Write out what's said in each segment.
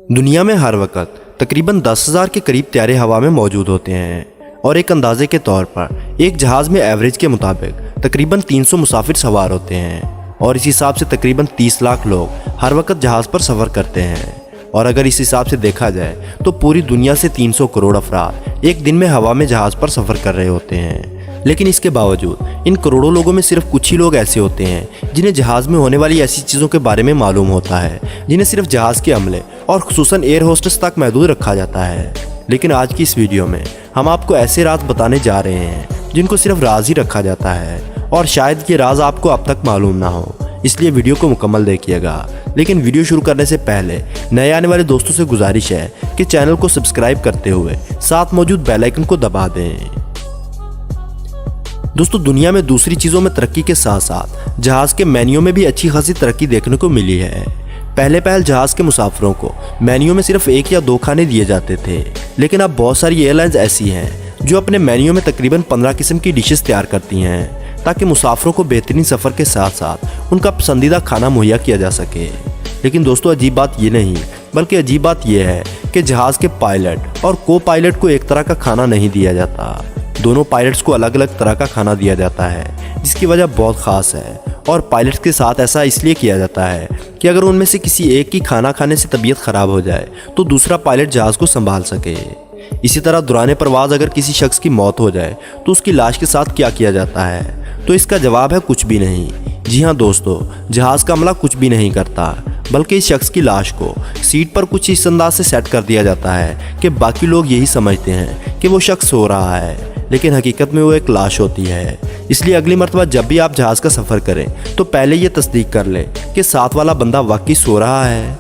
दुनिया में हर वक्त तकरीबन 10,000 के करीब तैयारे हवा में मौजूद होते हैं और एक अंदाजे के तौर पर एक जहाज़ में एवरेज के मुताबिक तकरीबन 300 मुसाफिर सवार होते हैं और इस हिसाब से तकरीबन 30 लाख लोग हर वक्त जहाज़ पर सफ़र करते हैं। और अगर इस हिसाब से देखा जाए तो पूरी दुनिया से 300 करोड़ अफराद एक दिन में हवा में जहाज़ पर सफ़र कर रहे होते हैं। लेकिन इसके बावजूद इन करोड़ों लोगों में सिर्फ कुछ ही लोग ऐसे होते हैं जिन्हें जहाज़ में होने वाली ऐसी चीज़ों के बारे में मालूम होता है जिन्हें सिर्फ जहाज़ के अमले और खुसूसन एयर होस्टेस तक महदूद रखा जाता है। लेकिन आज की इस वीडियो में हम आपको ऐसे राज बताने जा रहे हैं जिनको सिर्फ राज ही रखा जाता है और शायद ये राज आपको अब तक मालूम ना हो, इसलिए वीडियो को मुकम्मल देखिएगा। लेकिन वीडियो शुरू करने से पहले नए आने वाले दोस्तों से गुजारिश है कि चैनल को सब्सक्राइब करते हुए साथ मौजूद बेल आइकन को दबा दें। दोस्तों, दुनिया में दूसरी चीज़ों में तरक्की के साथ साथ जहाज़ के मेन्यू में भी अच्छी खासी तरक्की देखने को मिली है। पहले जहाज़ के मुसाफिरों को मेन्यू में सिर्फ 1 या 2 खाने दिए जाते थे, लेकिन अब बहुत सारी एयरलाइंस ऐसी हैं जो अपने मेन्यू में तकरीबन 15 किस्म की डिशेस तैयार करती हैं ताकि मुसाफिरों को बेहतरीन सफ़र के साथ साथ उनका पसंदीदा खाना मुहैया किया जा सके। लेकिन दोस्तों, अजीब बात ये नहीं बल्कि अजीब बात यह है कि जहाज़ के पायलट और को पायलट को एक तरह का खाना नहीं दिया जाता। दोनों पायलट्स को अलग अलग तरह का खाना दिया जाता है, जिसकी वजह बहुत ख़ास है। और पायलट्स के साथ ऐसा इसलिए किया जाता है कि अगर उनमें से किसी एक की खाना खाने से तबीयत ख़राब हो जाए तो दूसरा पायलट जहाज़ को संभाल सके। इसी तरह दौरान परवाज़ अगर किसी शख्स की मौत हो जाए तो उसकी लाश के साथ क्या किया जाता है, तो इसका जवाब है कुछ भी नहीं। जी हाँ दोस्तों, जहाज़ का अमला कुछ भी नहीं करता, बल्कि इस शख्स की लाश को सीट पर कुछ इस अंदाज से सेट कर दिया जाता है कि बाकी लोग यही समझते हैं कि वो शख्स सो रहा है, लेकिन हकीकत में वो एक लाश होती है। इसलिए अगली मर्तबा जब भी आप जहाज़ का सफ़र करें तो पहले ये तस्दीक कर लें कि साथ वाला बंदा वाकई सो रहा है।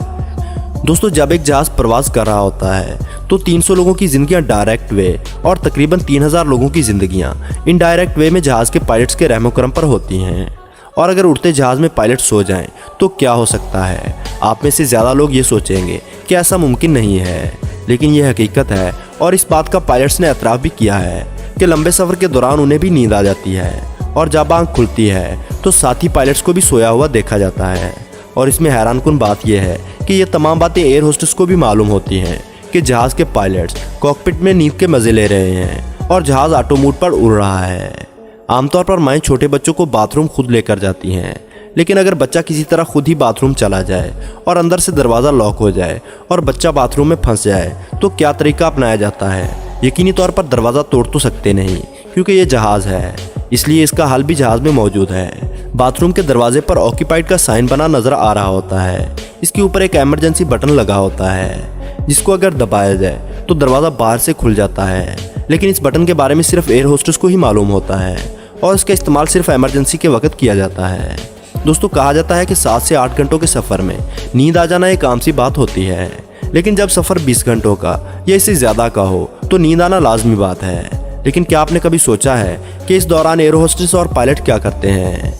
दोस्तों, जब एक जहाज़ प्रवास कर रहा होता है तो 300 लोगों की ज़िंदगियां डायरेक्ट वे और तकरीबन 3000 लोगों की ज़िंदगियां इनडायरेक्ट वे में जहाज़ के पायलट्स के रहमो करम पर होती हैं। और अगर उड़ते जहाज़ में पायलट सो जाएं तो क्या हो सकता है? आप में से ज़्यादा लोग ये सोचेंगे कि ऐसा मुमकिन नहीं है, लेकिन ये हकीकत है और इस बात का पायलट्स ने एतराफ़ भी किया है कि लंबे सफ़र के दौरान उन्हें भी नींद आ जाती है और जब आँख खुलती है तो साथी पायलट्स को भी सोया हुआ देखा जाता है। और इसमें हैरानकुन बात यह है कि ये तमाम बातें एयर होस्टेस को भी मालूम होती हैं कि जहाज़ के पायलट्स कॉकपिट में नींद के मज़े ले रहे हैं और जहाज़ ऑटो मोड पर उड़ रहा है। आमतौर पर माएँ छोटे बच्चों को बाथरूम खुद लेकर जाती हैं, लेकिन अगर बच्चा किसी तरह खुद ही बाथरूम चला जाए और अंदर से दरवाज़ा लॉक हो जाए और बच्चा बाथरूम में फंस जाए तो क्या तरीका अपनाया जाता है? यकीनी तौर पर दरवाज़ा तोड़ तो सकते नहीं क्योंकि ये जहाज़ है, इसलिए इसका हल भी जहाज़ में मौजूद है। बाथरूम के दरवाजे पर ऑक्यूपाइड का साइन बना नज़र आ रहा होता है। इसके ऊपर एक इमरजेंसी बटन लगा होता है जिसको अगर दबाया जाए तो दरवाज़ा बाहर से खुल जाता है, लेकिन इस बटन के बारे में सिर्फ एयर होस्टेस को ही मालूम होता है और इसका इस्तेमाल सिर्फ इमरजेंसी के वक्त किया जाता है। दोस्तों, कहा जाता है कि 7 से 8 घंटों के सफ़र में नींद आ जाना एक आम सी बात होती है, लेकिन जब सफ़र 20 घंटों का या इससे ज़्यादा का हो तो नींद आना लाजमी बात है। लेकिन क्या आपने कभी सोचा है कि इस दौरान एयर होस्टेस और पायलट क्या करते हैं?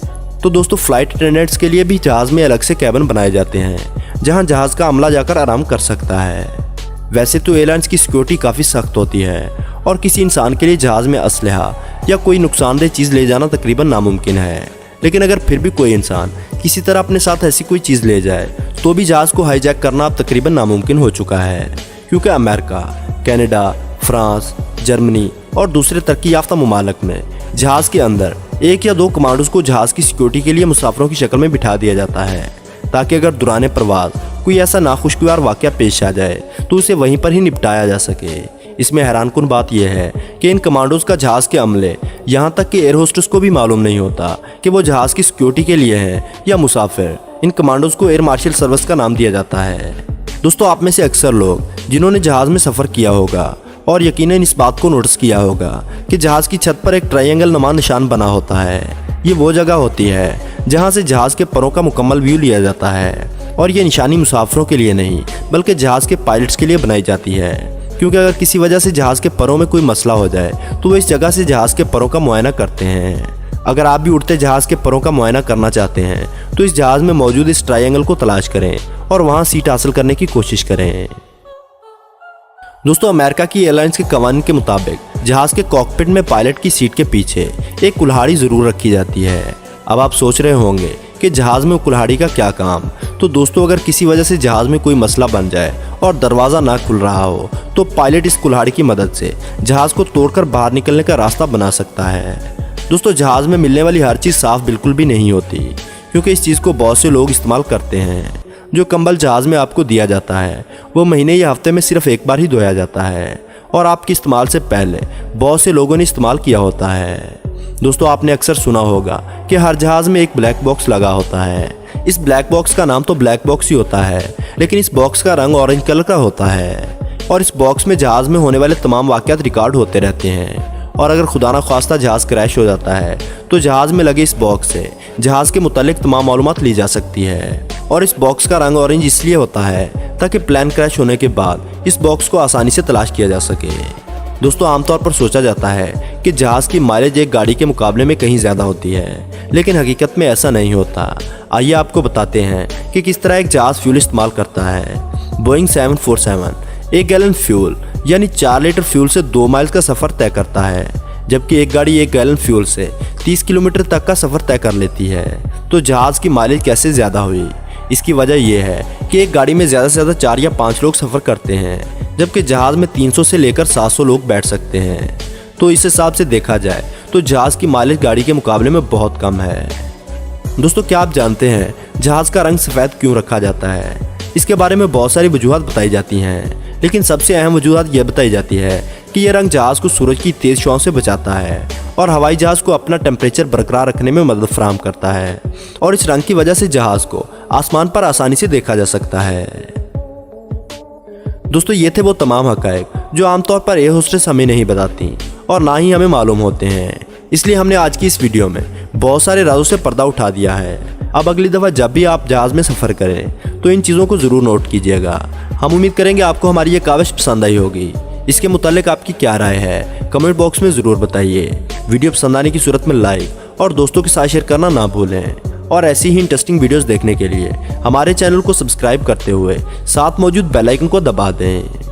तो दोस्तों, फ़्लाइट अटेंडेंट्स के लिए भी जहाज़ में अलग से कैबिन बनाए जाते हैं जहां जहाज़ का अमला जाकर आराम कर सकता है। वैसे तो एयरलाइंस की सिक्योरिटी काफ़ी सख्त होती है और किसी इंसान के लिए जहाज़ में असलहा या कोई नुकसानदेह चीज़ ले जाना तकरीबन नामुमकिन है, लेकिन अगर फिर भी कोई इंसान किसी तरह अपने साथ ऐसी कोई चीज़ ले जाए तो भी जहाज़ को हाईजैक करना अब तकरीबन नामुमकिन हो चुका है, क्योंकि अमेरिका, कनाडा, फ्रांस, जर्मनी और दूसरे तरक्की याफ्ता ममालिक में जहाज़ के अंदर 1 या 2 कमांडोज को जहाज़ की सिक्योरिटी के लिए मुसाफिरों की शक्ल में बिठा दिया जाता है ताकि अगर दौरान प्रवास कोई ऐसा नाखुशगवार वाक़या पेश आ जाए तो उसे वहीं पर ही निपटाया जा सके। इसमें हैरानकुन बात यह है कि इन कमांडोज का जहाज़ के अमले यहाँ तक कि एयर होस्टेस को भी मालूम नहीं होता कि वो जहाज़ की सिक्योरिटी के लिए है या मुसाफिर। इन कमांडोज को एयर मार्शल सर्विस का नाम दिया जाता है। दोस्तों, आप में से अक्सर लोग जिन्होंने जहाज़ में सफ़र किया होगा और यकीनन इस बात को नोटिस किया होगा कि जहाज़ की छत पर एक ट्रायंगल नुमा निशान बना होता है। ये वो जगह होती है जहाँ से जहाज़ के परों का मुकम्मल व्यू लिया जाता है और ये निशानी मुसाफिरों के लिए नहीं बल्कि जहाज़ के पायलट्स के लिए बनाई जाती है, क्योंकि अगर किसी वजह से जहाज़ के परों में कोई मसला हो जाए तो वो इस जगह से जहाज़ के परों का मुआयना करते हैं। अगर आप भी उड़ते जहाज़ के परों का मुआयना करना चाहते हैं तो इस जहाज़ में मौजूद इस ट्रायंगल को तलाश करें और वहाँ सीट हासिल करने की कोशिश करें। दोस्तों, अमेरिका की एयरलाइंस के कवानीन के मुताबिक जहाज़ के कॉकपिट में पायलट की सीट के पीछे एक कुल्हाड़ी ज़रूर रखी जाती है। अब आप सोच रहे होंगे कि जहाज़ में कुल्हाड़ी का क्या काम। तो दोस्तों, अगर किसी वजह से जहाज़ में कोई मसला बन जाए और दरवाज़ा ना खुल रहा हो तो पायलट इस कुल्हाड़ी की मदद से जहाज़ को तोड़कर बाहर निकलने का रास्ता बना सकता है। दोस्तों, जहाज़ में मिलने वाली हर चीज़ साफ़ बिल्कुल भी नहीं होती, क्योंकि इस चीज़ को बहुत से लोग इस्तेमाल करते हैं। जो कंबल जहाज़ में आपको दिया जाता है वो महीने या हफ्ते में सिर्फ एक बार ही धोया जाता है और आपके इस्तेमाल से पहले बहुत से लोगों ने इस्तेमाल किया होता है। दोस्तों, आपने अक्सर सुना होगा कि हर जहाज़ में एक ब्लैक बॉक्स लगा होता है। इस ब्लैक बॉक्स का नाम तो ब्लैक बॉक्स ही होता है, लेकिन इस बॉक्स का रंग ऑरेंज कलर का होता है और इस बॉक्स में जहाज़ में होने वाले तमाम वाक़यात रिकॉर्ड होते रहते हैं। और अगर खुदा न ख्वास्ता जहाज़ क्रैश हो जाता है तो जहाज़ में लगे इस बॉक्स से जहाज़ के मुतालिक तमाम मालूमात ली जा सकती है। और इस बॉक्स का रंग ऑरेंज इसलिए होता है ताकि प्लेन क्रैश होने के बाद इस बॉक्स को आसानी से तलाश किया जा सके। दोस्तों, आमतौर पर सोचा जाता है कि जहाज़ की माइलेज एक गाड़ी के मुकाबले में कहीं ज़्यादा होती है, लेकिन हकीकत में ऐसा नहीं होता। आइए आपको बताते हैं कि किस तरह एक जहाज़ फ्यूल इस्तेमाल करता है। बोइंग 747 1 गैलन फ्यूल यानी 4 लीटर फ्यूल से 2 माइल का सफ़र तय करता है, जबकि एक गाड़ी 1 गैलन फ्यूल से 30 किलोमीटर तक का सफ़र तय कर लेती है। तो जहाज़ की माइलेज कैसे ज़्यादा हुई? इसकी वजह यह है कि एक गाड़ी में ज़्यादा से ज़्यादा 4 या 5 लोग सफ़र करते हैं, जबकि जहाज़ में 300 से लेकर 700 लोग बैठ सकते हैं। तो इस हिसाब से देखा जाए तो जहाज़ की माइलेज गाड़ी के मुकाबले में बहुत कम है। दोस्तों, क्या आप जानते हैं जहाज़ का रंग सफ़ेद क्यों रखा जाता है? इसके बारे में बहुत सारी वजूहत बताई जाती हैं, लेकिन सबसे अहम वजूहत यह बताई जाती है कि यह रंग जहाज़ को सूरज की तेज़ छांव से बचाता है और हवाई जहाज़ को अपना टेम्परेचर बरकरार रखने में मदद फराहम करता है। और इस रंग की वजह से जहाज़ को आसमान पर आसानी से देखा जा सकता है। दोस्तों, ये थे वो तमाम हक़ाइक़ जो आमतौर पर एयर होस्टेस हमें नहीं बताती और ना ही हमें मालूम होते हैं। इसलिए हमने आज की इस वीडियो में बहुत सारे राजों से पर्दा उठा दिया है। अब अगली दफ़ा जब भी आप जहाज़ में सफ़र करें तो इन चीज़ों को ज़रूर नोट कीजिएगा। हम उम्मीद करेंगे आपको हमारी ये काविश पसंद आई होगी। इसके मुतालिक आपकी क्या राय है कमेंट बॉक्स में ज़रूर बताइए। वीडियो पसंद आने की सूरत में लाइक और दोस्तों के साथ शेयर करना ना भूलें। और ऐसी ही इंटरेस्टिंग वीडियोस देखने के लिए हमारे चैनल को सब्सक्राइब करते हुए साथ मौजूद बेल आइकन को दबा दें।